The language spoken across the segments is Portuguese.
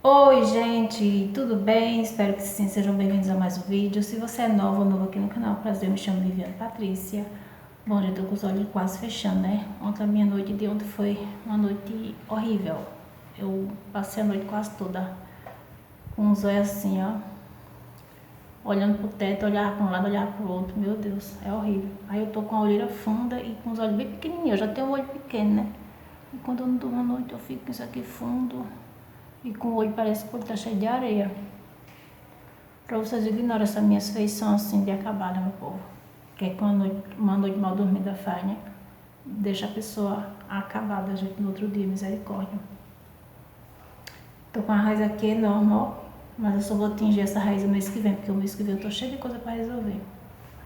Oi, gente, tudo bem? Espero que sim, sejam bem-vindos a mais um vídeo. Se você é nova ou novo aqui no canal, prazer, me chamo Viviane Patrícia. Bom, já tô com os olhos quase fechando, né? Ontem, a minha noite de ontem foi uma noite horrível. Eu passei a noite quase toda com os olhos assim, ó, olhando pro teto, olhava para um lado, olhava pro outro. Meu Deus, é horrível. Aí eu tô com a olheira funda e com os olhos bem pequenininhos. Eu já tenho um olho pequeno, né? E quando eu não durmo à noite, eu fico com isso aqui fundo e com o olho parece que o olho tá cheio de areia. Pra vocês ignoram essas minhas feições assim de acabada, meu povo. Que é quando uma noite mal dormida faz, né? Deixa a pessoa acabada, gente, no outro dia, misericórdia. Tô com a raiz aqui enorme, ó. Mas eu só vou atingir essa raiz no mês que vem, porque o mês que vem eu tô cheia de coisa pra resolver.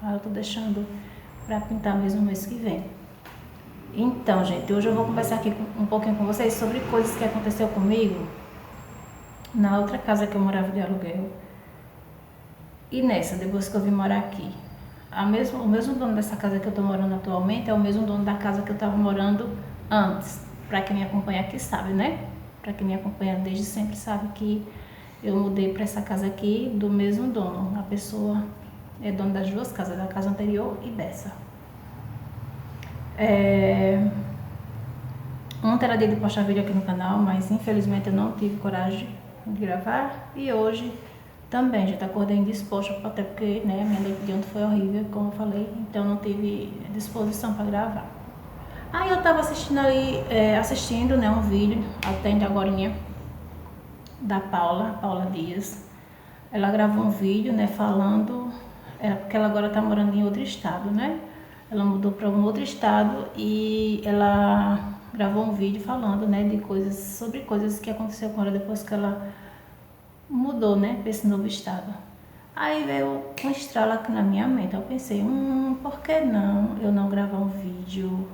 Aí eu tô deixando pra pintar mesmo no mês que vem. Então, gente, hoje eu vou conversar aqui um pouquinho com vocês sobre coisas que aconteceu comigo na outra casa que eu morava de aluguel. E nessa, depois que eu vim morar aqui, o mesmo dono dessa casa que eu estou morando atualmente é o mesmo dono da casa que eu estava morando antes. Para quem me acompanha aqui sabe, né? Para quem me acompanha desde sempre sabe que eu mudei para essa casa aqui do mesmo dono. A pessoa é dona das duas casas, da casa anterior e dessa. Ontem era dia de postar vídeo aqui no canal, mas infelizmente eu não tive coragem de gravar. E hoje também, já acordei indisposta, até porque né, a minha noite de ontem foi horrível, como eu falei, então não tive disposição para gravar. Aí eu tava assistindo ali, assistindo né, um vídeo, até ainda agorinha, da Paula Dias. Ela gravou um vídeo, né, falando, porque ela agora tá morando em outro estado, né? Ela mudou para um outro estado e ela gravou um vídeo falando, né, de coisas, sobre coisas que aconteceu com ela depois que ela mudou, né, para esse novo estado. Aí veio um estralo aqui na minha mente. Eu pensei, por que não eu não gravar um vídeo?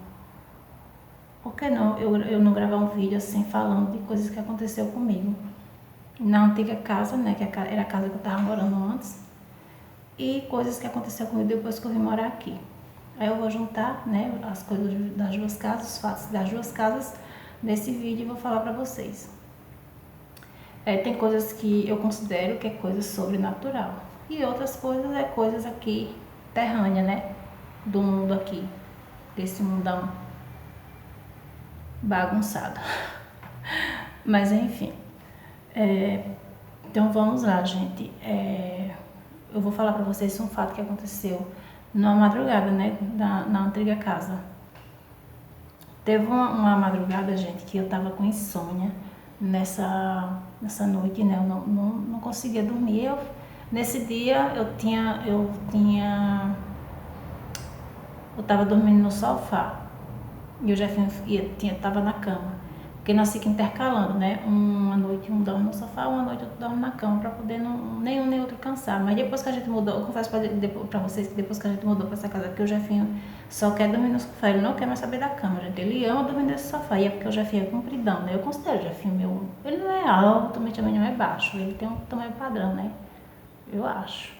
Por que não eu não gravar um vídeo assim falando de coisas que aconteceu comigo? Na antiga casa, né, que era a casa que eu tava morando antes, e coisas que aconteceu comigo depois que eu vim morar aqui. Aí eu vou juntar, né, as coisas das duas casas, os fatos das duas casas nesse vídeo e vou falar pra vocês. Tem coisas que eu considero que é coisa sobrenatural. E outras coisas é coisas aqui terrânea, né? Do mundo aqui. Desse mundão bagunçado. Mas enfim. Então vamos lá, gente. Eu vou falar pra vocês um fato que aconteceu na madrugada, né? Na antiga casa. Teve uma madrugada, gente, que eu tava com insônia nessa noite, né? Eu não conseguia dormir. Nesse dia eu tava dormindo no sofá e eu já tava na cama. Porque nós ficamos intercalando, né? Uma noite um dorme no sofá, uma noite outro dorme na cama, pra poder nem um nem outro cansar. Mas depois que a gente mudou, eu confesso pra vocês que depois que a gente mudou pra essa casa aqui, o Jefinho só quer dormir no sofá, ele não quer mais saber da cama, gente. Ele ama dormir nesse sofá, e é porque o Jefinho é compridão, né? Eu considero o Jefinho meu. Ele não é alto, mas também não é baixo, ele tem um tamanho padrão, né? Eu acho.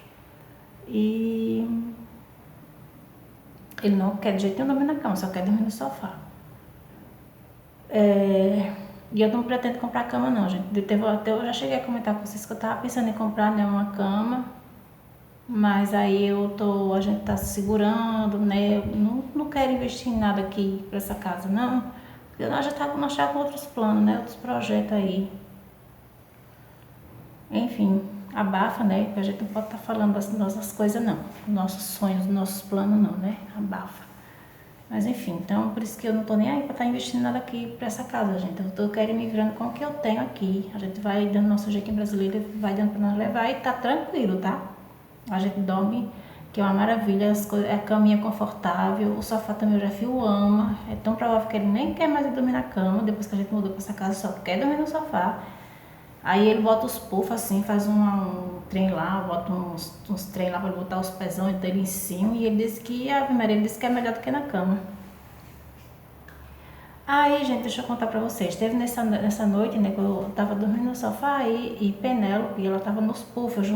E ele não quer de jeito nenhum dormir na cama, só quer dormir no sofá. E eu não pretendo comprar cama não, gente. Até eu já cheguei a comentar com vocês que eu tava pensando em comprar, né, uma cama. Mas aí a gente tá se segurando, né? Eu não quero investir em nada aqui pra essa casa, não. Porque nós já com outros planos, né? Outros projetos aí. Enfim, abafa, né? Porque a gente não pode estar falando das nossas coisas, não. Nossos sonhos, nossos planos, não, né? Abafa. Mas enfim, então por isso que eu não tô nem aí pra estar investindo nada aqui pra essa casa, gente. Eu quero ir me virando com o que eu tenho aqui. A gente vai dando nosso jeitinho brasileiro, vai dando pra nós levar e tá tranquilo, tá? A gente dorme, que é uma maravilha, a caminha é confortável, o sofá também o Jefio ama. É tão provável que ele nem quer mais dormir na cama, depois que a gente mudou pra essa casa, só quer dormir no sofá. Aí ele bota os puffs assim, faz um trem lá, bota uns trem lá pra botar os pezões dele em cima. E ele disse que, Ave Maria, ele disse que é melhor do que na cama. Aí, gente, deixa eu contar pra vocês. Teve nessa noite, né, que eu tava dormindo no sofá e Penélope, ela tava nos puffs.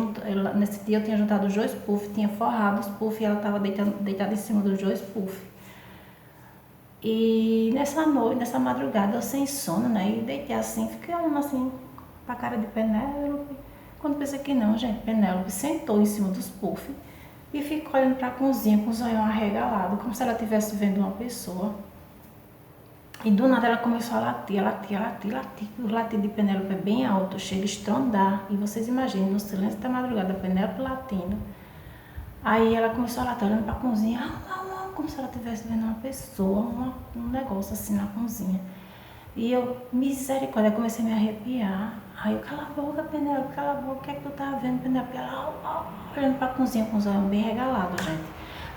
Nesse dia eu tinha juntado os dois puffs, tinha forrado os puffs e ela tava deitada em cima dos dois puffs. E nessa noite, nessa madrugada, eu sem sono, né, e deitei assim, fiquei olhando assim pra cara de Penélope. Quando pensei que não, gente, Penélope sentou em cima dos puffs e ficou olhando pra cozinha com os olhos arregalados, como se ela estivesse vendo uma pessoa. E do nada ela começou a latir, latir, latir, latir. O latido de Penélope é bem alto, chega a estrondar. E vocês imaginem, no silêncio da madrugada, Penélope latindo. Aí ela começou a latir, olhando pra cozinha, como se ela estivesse vendo uma pessoa, um negócio assim na cozinha. E eu, misericórdia, comecei a me arrepiar. Aí eu, cala a boca, Penélope, cala a boca, o que é que tu tá vendo, Penélope? Ela, olhando pra cozinha com os olhos bem regalados, gente.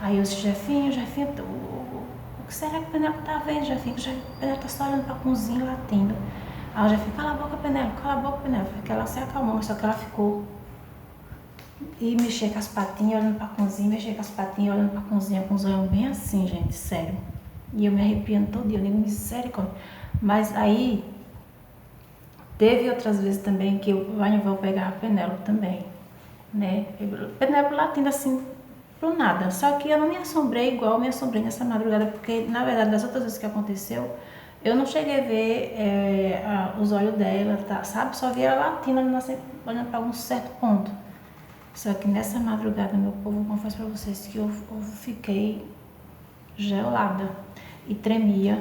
Aí eu disse, Jefinho, o que será que a Penélope tá vendo, Jefinho? A Penélope tá só olhando pra cozinha, latindo. Aí o Jefinho, cala a boca, Penélope. Porque ela se acalmou, só que ela ficou... E mexia com as patinhas, olhando pra cozinha, olhando pra cozinha, com os olhos bem assim, gente, sério. E eu me arrepiando todo dia, eu digo, misericórdia. Mas aí, teve outras vezes também que eu vou pegar a Penélope também, né? Penélope latindo assim, pro nada. Só que eu não me assombrei igual eu me assombrei nessa madrugada, porque, na verdade, das outras vezes que aconteceu, eu não cheguei a ver os olhos dela, tá, sabe? Só vi ela latindo, olhando pra algum certo ponto. Só que nessa madrugada, meu povo, eu confesso pra vocês que eu fiquei gelada e tremia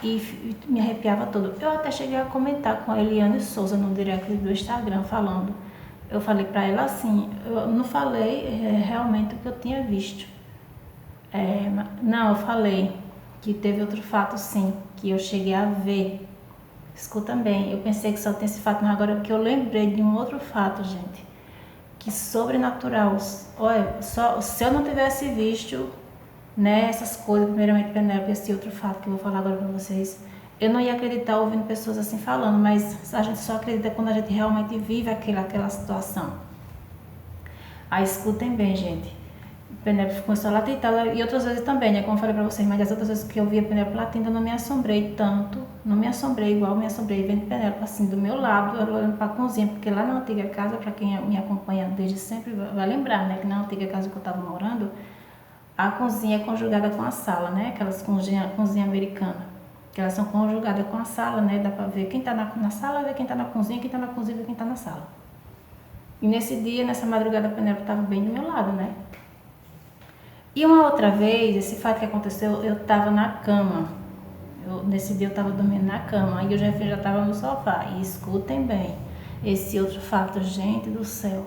e me arrepiava todo. Eu até cheguei a comentar com a Eliane Souza no direct do Instagram falando. Eu falei pra ela assim, eu não falei realmente o que eu tinha visto. Não, eu falei que teve outro fato sim, que eu cheguei a ver. Escuta bem, eu pensei que só tem esse fato, mas agora que eu lembrei de um outro fato, gente. Que sobrenatural, olha, só se eu não tivesse visto, né, essas coisas, primeiramente Penélope, esse outro fato que eu vou falar agora pra vocês, eu não ia acreditar ouvindo pessoas assim falando, mas a gente só acredita quando a gente realmente vive aquela situação. Aí escutem bem, gente. Penélope começou a latir e outras vezes também, né, como eu falei pra vocês, mas as outras vezes que eu via Penélope latindo, eu não me assombrei tanto, não me assombrei igual me assombrei vendo Penélope assim do meu lado, olhando pra cozinha, porque lá na antiga casa, pra quem me acompanha desde sempre, vai lembrar, né, que na antiga casa que eu tava morando, a cozinha é conjugada com a sala, né, aquelas cozinha americana, que elas são conjugadas com a sala, né, dá pra ver quem tá na sala, ver quem tá na cozinha, quem tá na cozinha, ver quem tá na sala. E nesse dia, nessa madrugada, a Penélope tava bem do meu lado, né. E uma outra vez, esse fato que aconteceu, eu estava na cama. Nesse dia eu estava dormindo na cama e o Jeff já estava no sofá. E escutem bem, esse outro fato, gente do céu.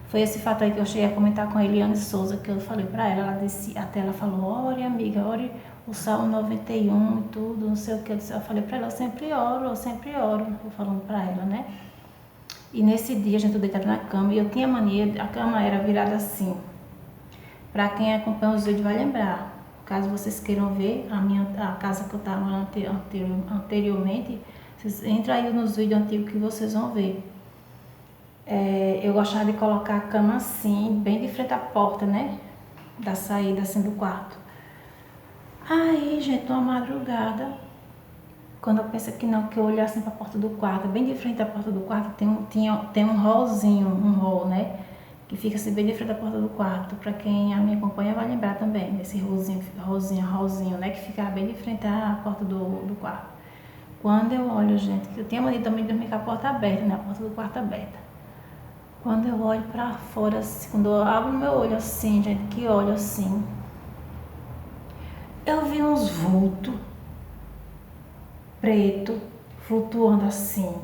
Foi esse fato aí que eu cheguei a comentar com a Eliane Souza, que eu falei pra ela, até ela falou, ore amiga, ore o Salmo 91 e tudo, não sei o que. Eu falei pra ela, eu sempre oro, eu falando pra ela, né? E nesse dia a gente deitada na cama e eu tinha mania, a cama era virada assim. Para quem acompanha os vídeos vai lembrar, caso vocês queiram ver a casa que eu estava anteriormente, vocês entram aí nos vídeos antigos que vocês vão ver. Eu gostava de colocar a cama assim, bem de frente à porta, né? Da saída assim do quarto. Aí, gente, uma madrugada, quando eu penso que não, que eu olhei assim para a porta do quarto, bem de frente à porta do quarto, tem um hallzinho, né? Que fica assim bem de frente à porta do quarto. Para quem me acompanha vai lembrar também desse rosinho, né? Que fica bem de frente à porta do quarto. Quando eu olho, gente, que eu tenho mania também de dormir com a porta aberta, né? A porta do quarto aberta. Quando eu olho para fora, assim, quando eu abro meu olho assim, gente, que olho assim, eu vi uns vultos preto flutuando assim.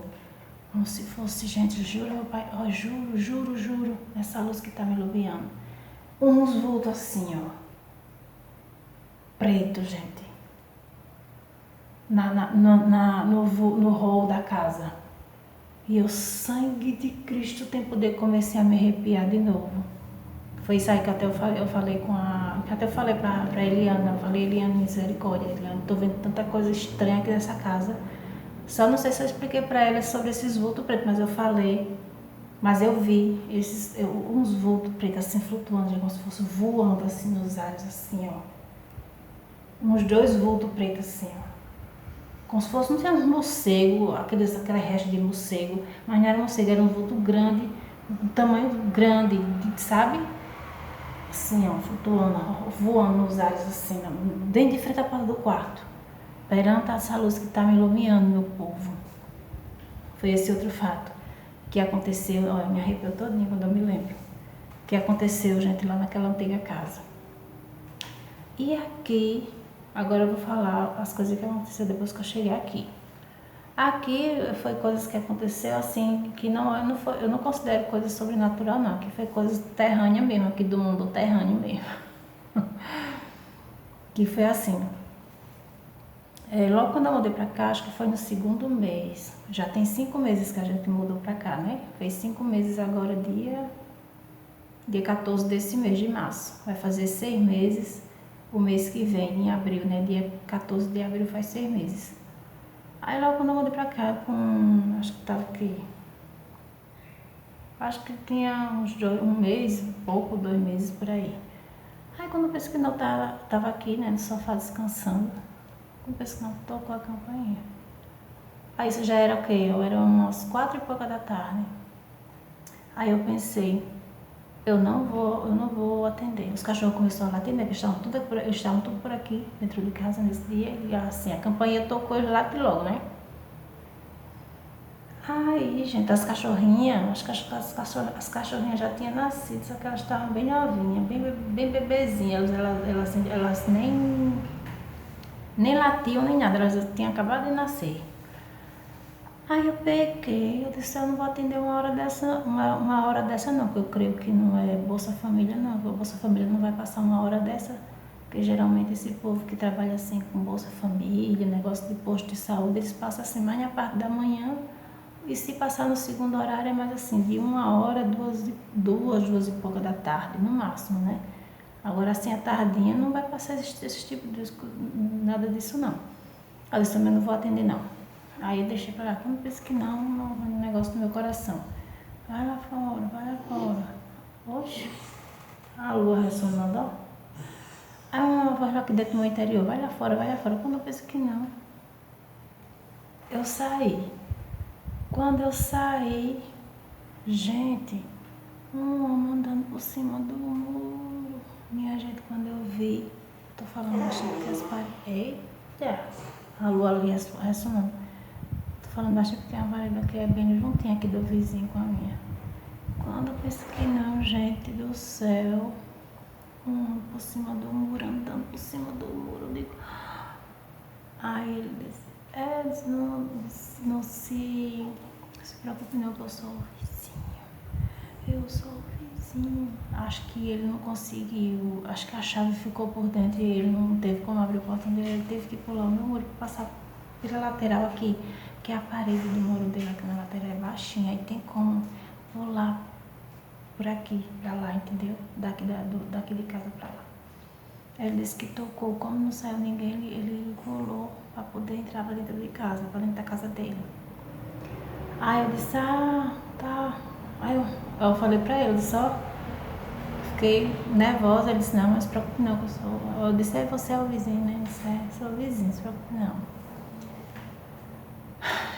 Como se fosse, gente, juro, meu pai, ó, juro, essa luz que tá me iluminando. Uns vultos assim, ó. Preto, gente. No hall da casa. E o sangue de Cristo tem poder, comecei a me arrepiar de novo. Foi isso aí que até eu falei que até eu falei pra Eliana, eu falei, Eliana, misericórdia, Eliana, tô vendo tanta coisa estranha aqui nessa casa. Só não sei se eu expliquei pra ela sobre esses vultos pretos, mas eu falei. Mas eu vi uns vultos pretos assim flutuando, como se fosse voando assim nos ares, assim, ó. Uns 2 vultos pretos assim, ó. Como se fosse, não sei, um morcego, aquela restos de morcego, mas não era um morcego, era um vulto grande, um tamanho grande, sabe? Assim, ó, flutuando, voando nos ares assim, dentro de frente à porta do quarto. Perante essa luz que tá me iluminando, meu povo. foi esse outro fato que aconteceu, olha, me arrepiou todinho quando eu me lembro, que aconteceu, gente, lá naquela antiga casa. E aqui, agora eu vou falar as coisas que aconteceram depois que eu cheguei aqui. Aqui foi coisas que aconteceu assim, que eu não considero coisa sobrenatural não, que foi coisa terrânea mesmo, aqui do mundo terrâneo mesmo. Que foi assim, logo quando eu mudei pra cá, acho que foi no segundo mês, já tem 5 meses que a gente mudou pra cá, né? Fez 5 meses agora, dia 14 desse mês de março, vai fazer 6 meses, o mês que vem, em abril, né? Dia 14 de abril faz 6 meses. Aí logo quando eu mudei pra cá, acho que tava aqui, acho que tinha um mês, pouco, 2 meses por aí. Aí quando eu pensei que não, tava aqui, né, no sofá descansando, quando eu pensei que não, tocou a campainha. Aí isso já era o quê? Era umas 4 e pouca da tarde. Aí eu pensei, eu não vou atender. Os cachorros começaram a latir, né, eles estavam tudo por aqui, dentro de casa nesse dia, e assim, a campainha tocou e late logo, né? Aí, gente, as cachorrinhas, as cachorrinhas já tinham nascido, só que elas estavam bem novinhas, bem bebezinhas, elas nem latiam nem nada, elas tinham acabado de nascer. Aí eu peguei, eu disse, eu não vou atender uma hora dessa não, porque eu creio que não é Bolsa Família não, porque o Bolsa Família não vai passar uma hora dessa, porque geralmente esse povo que trabalha assim com Bolsa Família, negócio de posto de saúde, eles passam assim mais na parte da manhã. E se passar no segundo horário é mais assim, de 1 hora, duas e pouca da tarde, no máximo, né? Agora assim, a tardinha não vai passar esse tipo de nada disso não. Eu disse, também não vou atender não. Aí eu deixei pra lá, quando eu pensei que não, no negócio do meu coração. Vai lá fora, vai lá fora. Oxe, a lua ressonando, ó. Aí uma voz lá aqui dentro do meu interior, vai lá fora, vai lá fora. Quando eu pensei que não, eu saí. Quando eu saí, gente, um homem andando por cima do muro. Minha gente, quando eu vi, tô falando, achando que as paredes. Eita! A lua ali ressonando. Tô falando, achando que tem uma parede que é bem juntinha aqui do vizinho com a minha. Quando eu pensei que não, gente do céu, um homem por cima do muro, andando por cima do muro. Eu digo. Aí ele disse, não se preocupe não, que eu sou o vizinho. Eu sou o vizinho. Acho que ele não conseguiu, acho que a chave ficou por dentro e ele não teve como abrir o portão dele, ele teve que pular o meu muro para passar pela lateral aqui, que a parede do muro dele aqui na lateral é baixinha, aí tem como pular por aqui, pra lá, entendeu? Daqui de casa pra lá. Ele disse que tocou, como não saiu ninguém, ele pulou para poder entrar pra dentro de casa, pra dentro da casa dele. Aí eu disse, tá. Aí eu falei pra ele, eu disse, fiquei nervosa, ele disse, não, mas se preocupe não, que eu sou. Eu disse, você é o vizinho, né? Ele disse, sou o vizinho, não se preocupe não.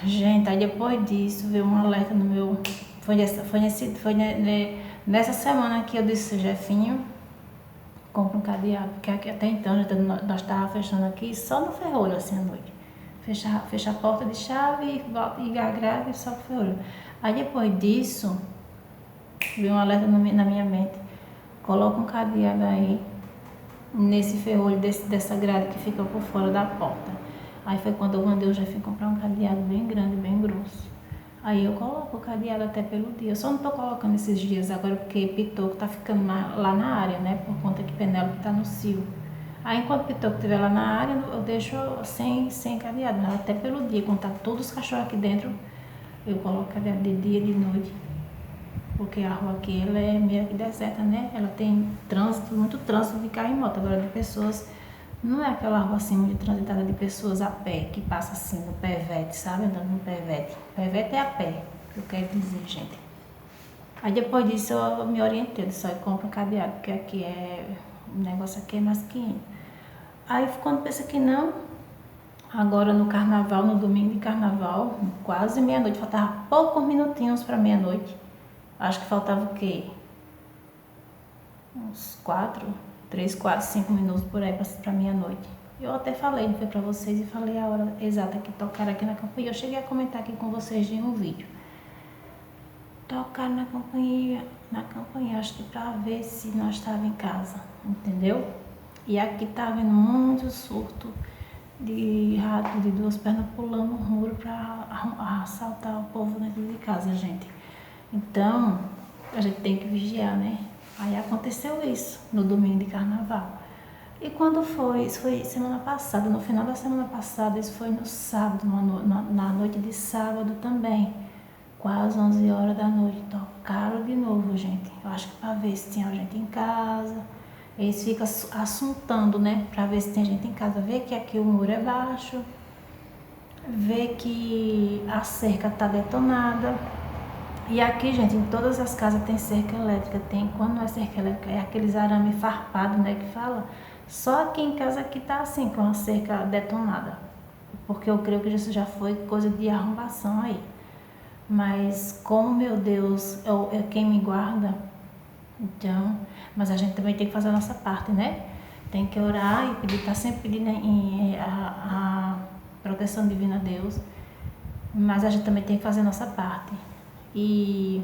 Gente, aí depois disso veio um alerta no meu. Nessa semana que eu disse, Jefinho, compra um cadeado, porque até então nós estávamos fechando aqui só no ferrolho assim à noite. Fecha a porta de chave e grave só pro ferrolho. Aí depois disso, veio um alerta na minha mente. Coloca um cadeado aí nesse ferrolho dessa grade que fica por fora da porta. Aí foi quando eu mandei o Jefinho comprar um cadeado bem grande, bem grosso. Aí eu coloco o cadeado até pelo dia. Eu só não tô colocando esses dias agora porque Pitoco tá ficando lá na área, né? Por conta que Penélope tá no cio. Aí enquanto Pitoco estiver lá na área, eu deixo sem cadeado, mas até pelo dia. Quando tá todos os cachorros aqui dentro, eu coloco cadeado de dia e de noite. Porque a rua aqui, ela é meio que deserta, né? Ela tem muito trânsito de carro e moto. Agora de pessoas, não é aquela rua assim muito transitada de pessoas a pé, que passa assim no pevete, sabe? Andando no pevete. Pevete é a pé, que eu quero dizer, gente. Aí depois disso eu me orientei, só eu compro um cadeado, porque aqui o negócio aqui é mais quente. Aí quando pensa que não, agora no carnaval, no domingo de carnaval, quase meia-noite, faltava poucos minutinhos para meia-noite. Acho que faltava o quê? Uns 3, 4, 5 minutos por aí para meia-noite. Eu até falei, não foi pra vocês, e falei a hora exata que tocaram aqui na campainha. Eu cheguei a comentar aqui com vocês de um vídeo. Tocaram na campainha, acho que pra ver se nós estávamos em casa, entendeu? E aqui tá havendo muito surto de rato de duas pernas pulando o muro pra assaltar o povo dentro de casa, gente. Então, a gente tem que vigiar, né? Aí aconteceu isso no domingo de carnaval. E quando foi? Isso foi semana passada, no final da semana passada, isso foi no sábado, na noite de sábado também. Quase 11 horas da noite, tocaram de novo, gente. Eu acho que para ver se tinha gente em casa. Eles ficam assuntando, né? Para ver se tem gente em casa. Vê que aqui o muro é baixo. Vê que a cerca tá detonada. E aqui, gente, em todas as casas tem cerca elétrica. Quando não é cerca elétrica, é aqueles arame farpado, né? Que fala. Só aqui em casa aqui tá assim, com a cerca detonada. Porque eu creio que isso já foi coisa de arrombação aí. Mas como meu Deus é quem me guarda, então, mas a gente também tem que fazer a nossa parte, né? Tem que orar e pedir, tá sempre pedindo a proteção divina a Deus, mas a gente também tem que fazer a nossa parte. E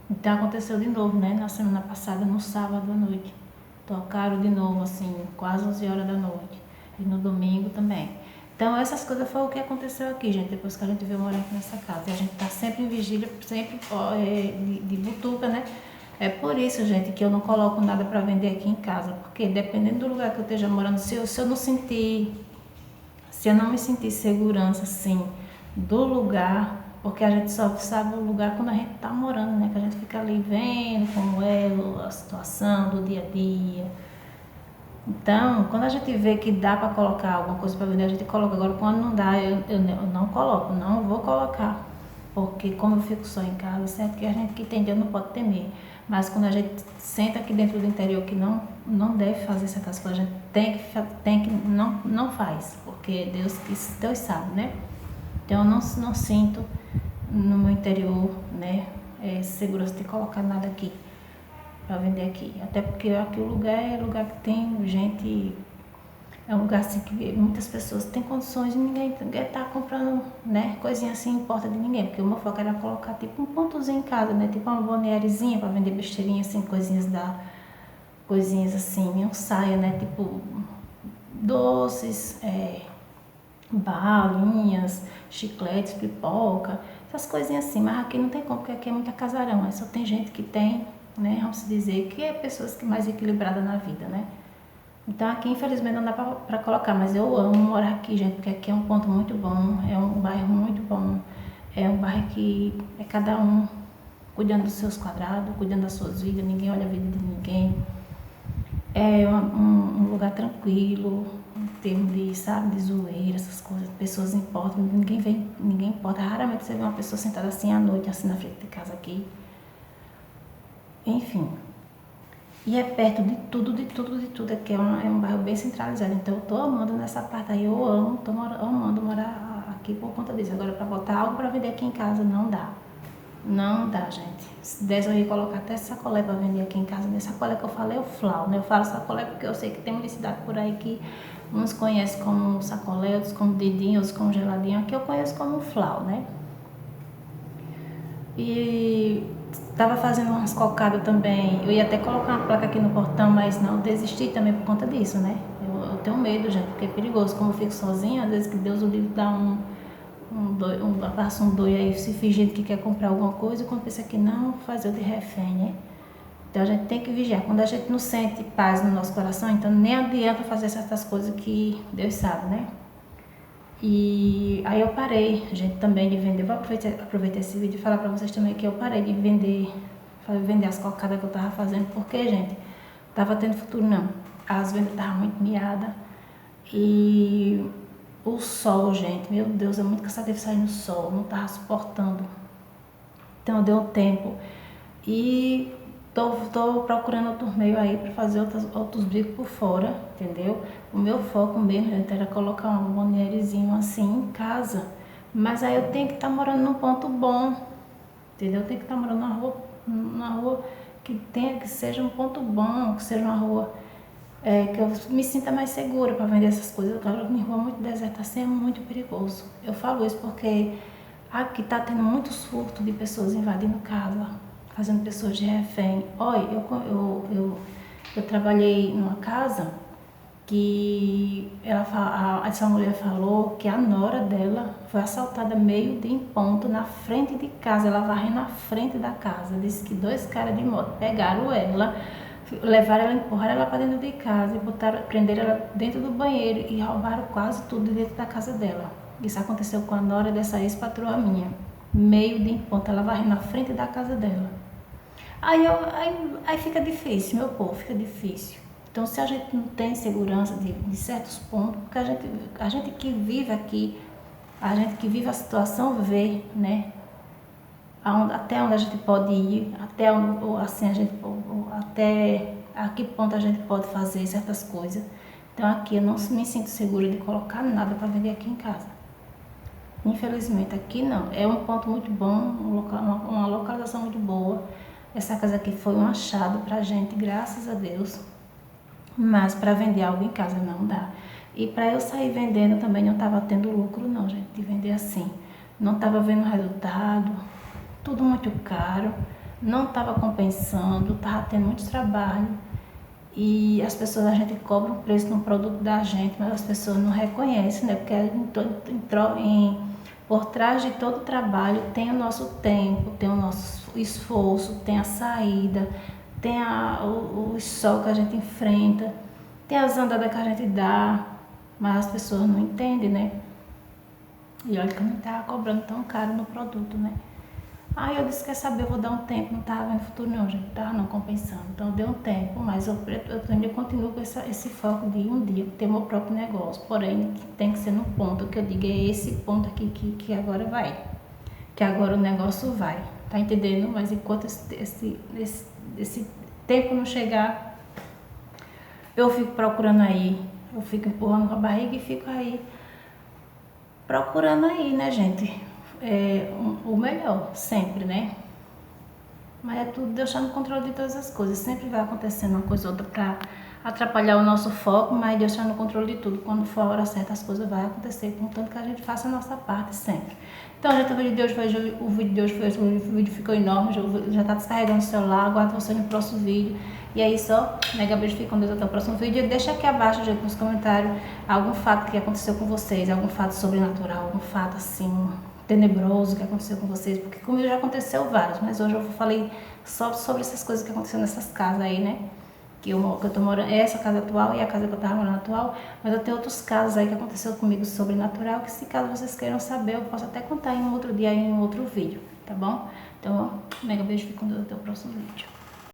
então aconteceu de novo, né? Na semana passada, no sábado à noite, tocaram de novo, assim, quase 11 horas da noite, e no domingo também. Então, essas coisas foi o que aconteceu aqui, gente, depois que a gente veio morar aqui nessa casa. E a gente tá sempre em vigília, sempre de butuca, né? É por isso, gente, que eu não coloco nada para vender aqui em casa, porque dependendo do lugar que eu esteja morando, se eu não sentir, se eu não me sentir segurança, assim, do lugar, porque a gente só sabe o lugar quando a gente tá morando, né? Que a gente fica ali vendo como é a situação do dia a dia. Então, quando a gente vê que dá para colocar alguma coisa para vender, a gente coloca. Agora, quando não dá, eu não coloco, não vou colocar. Porque como eu fico só em casa, certo que a gente que tem Deus não pode temer. Mas quando a gente senta aqui dentro do interior que não deve fazer certas coisas, a gente tem que não faz. Porque Deus sabe, né? Então, eu não sinto no meu interior, né, segurança de colocar nada aqui para vender aqui. Até porque aqui o lugar é lugar que tem gente, é um lugar assim que muitas pessoas têm condições e ninguém tá comprando, né, coisinha assim em porta de ninguém. Porque o meu foco era colocar tipo um pontozinho em casa, né, tipo uma bonierzinha para vender besteirinha assim, coisinhas assim, um saia, né, tipo doces, balinhas, chicletes, pipoca, essas coisinhas assim. Mas aqui não tem como, porque aqui é muita casarão, aí só tem gente que tem, né, vamos dizer, que é pessoas que mais equilibradas na vida, né? Então aqui infelizmente não dá pra colocar, mas eu amo morar aqui, gente, porque aqui é um ponto muito bom, é um bairro muito bom, é um bairro que é cada um cuidando dos seus quadrados, cuidando das suas vidas, ninguém olha a vida de ninguém. É um lugar tranquilo, em termos de, sabe, de zoeira, essas coisas, pessoas importam, ninguém importa. Raramente você vê uma pessoa sentada assim à noite, assim na frente de casa aqui. Enfim. E é perto de tudo, de tudo, de tudo. Aqui é um bairro bem centralizado. Então eu tô amando nessa parte aí. Eu amo, amando morar aqui por conta disso. Agora para botar algo para vender aqui em casa não dá. Não dá, gente. Se desse eu ia colocar até sacolé para vender aqui em casa. Nesse sacolé que eu falei é o flau, né? Eu falo sacolé porque eu sei que tem publicidade por aí que uns conhecem como sacolé, outros como dedinho, outros como geladinho. Aqui eu conheço como flau, né? E tava fazendo umas cocadas também. Eu ia até colocar uma placa aqui no portão, mas não, desisti também por conta disso, né? Eu tenho medo, gente, porque é perigoso. Como eu fico sozinha, às vezes que Deus o livre dá passa um doido aí se fingindo que quer comprar alguma coisa, e quando pensa que não, fazer o de refém, né? Então a gente tem que vigiar. Quando a gente não sente paz no nosso coração, então nem adianta fazer certas coisas que Deus sabe, né? E aí eu parei, gente, também de vender. Vou aproveitar esse vídeo e falar pra vocês também que eu parei de vender as cocadas que eu tava fazendo, porque, gente, tava tendo futuro não. As vendas estavam muito miadas. E o sol, gente, meu Deus, é muito cansativo sair no sol, não tava suportando. Então deu tempo. E tô procurando outro meio aí para fazer outros bicos por fora, entendeu? O meu foco mesmo, gente, era colocar um bonierezinho assim em casa. Mas aí eu tenho que estar morando num ponto bom, entendeu? Eu tenho que estar morando numa rua que seja um ponto bom, que seja uma rua que eu me sinta mais segura para vender essas coisas. Agora, minha rua muito deserta assim é muito perigoso. Eu falo isso porque aqui tá tendo muito surto de pessoas invadindo casa, fazendo pessoas de refém. Olha, eu trabalhei numa casa que essa mulher falou que a nora dela foi assaltada meio-dia em ponto na frente de casa, ela varrendo na frente da casa. Disse que 2 caras de moto pegaram ela, levaram ela, empurraram ela para dentro de casa e prenderam ela dentro do banheiro e roubaram quase tudo dentro da casa dela. Isso aconteceu com a nora dessa ex-patroa minha. Meio-dia em ponto, ela varrendo na frente da casa dela. Aí fica difícil, meu povo, fica difícil. Então, se a gente não tem segurança de certos pontos, porque a gente que vive aqui, a gente que vive a situação vê, né? Até onde a gente pode ir, até onde, assim, até a que ponto a gente pode fazer certas coisas. Então, aqui eu não me sinto segura de colocar nada para vender aqui em casa. Infelizmente, aqui não. É um ponto muito bom, uma localização muito boa. Essa casa aqui foi um achado pra gente, graças a Deus. Mas para vender algo em casa não dá. E para eu sair vendendo também não estava tendo lucro não, gente, de vender assim. Não estava vendo resultado, tudo muito caro, não estava compensando, estava tendo muito trabalho. E as pessoas, a gente cobra o preço no produto da gente, mas as pessoas não reconhecem, né? Porque por trás de todo o trabalho tem o nosso tempo, tem o nosso esforço, tem a saída, tem o sol que a gente enfrenta, tem as andadas que a gente dá, mas as pessoas não entendem, né? E olha que eu não estava cobrando tão caro no produto, né? Aí eu disse, quer saber, eu vou dar um tempo, não estava vendo futuro não, gente, não estava não compensando. Então deu um tempo, mas eu ainda continuo com esse foco de um dia ter meu próprio negócio. Porém, tem que ser no ponto que eu digo, é esse ponto aqui que agora vai. Que agora o negócio vai, tá entendendo? Mas enquanto esse tempo não chegar, eu fico procurando aí, eu fico empurrando com a barriga e fico aí procurando aí, né, gente? O melhor, sempre, né? Mas é tudo deixar no controle de todas as coisas. Sempre vai acontecendo uma coisa ou outra pra atrapalhar o nosso foco, mas deixar no controle de tudo. Quando for a hora certa, as coisas vão acontecer, contanto que a gente faça a nossa parte sempre. Então, gente, o vídeo de hoje o vídeo ficou enorme, já tá descarregando o celular, aguardo você no próximo vídeo. E é isso, ó. Mega beijo, fica com Deus, até o próximo vídeo. Deixa aqui abaixo, gente, nos comentários, algum fato que aconteceu com vocês, algum fato sobrenatural, algum fato, assim, tenebroso que aconteceu com vocês, porque comigo já aconteceu vários, mas hoje eu falei só sobre essas coisas que aconteceram nessas que aí, né? Que eu tô morando, essa casa atual e a casa que eu tava morando atual, mas eu tenho outros casos aí que aconteceu comigo sobrenatural, que se caso vocês queiram saber, eu posso até contar em um outro dia, em um outro vídeo, tá bom? Então, ó, mega beijo, fica com Deus, até o próximo vídeo.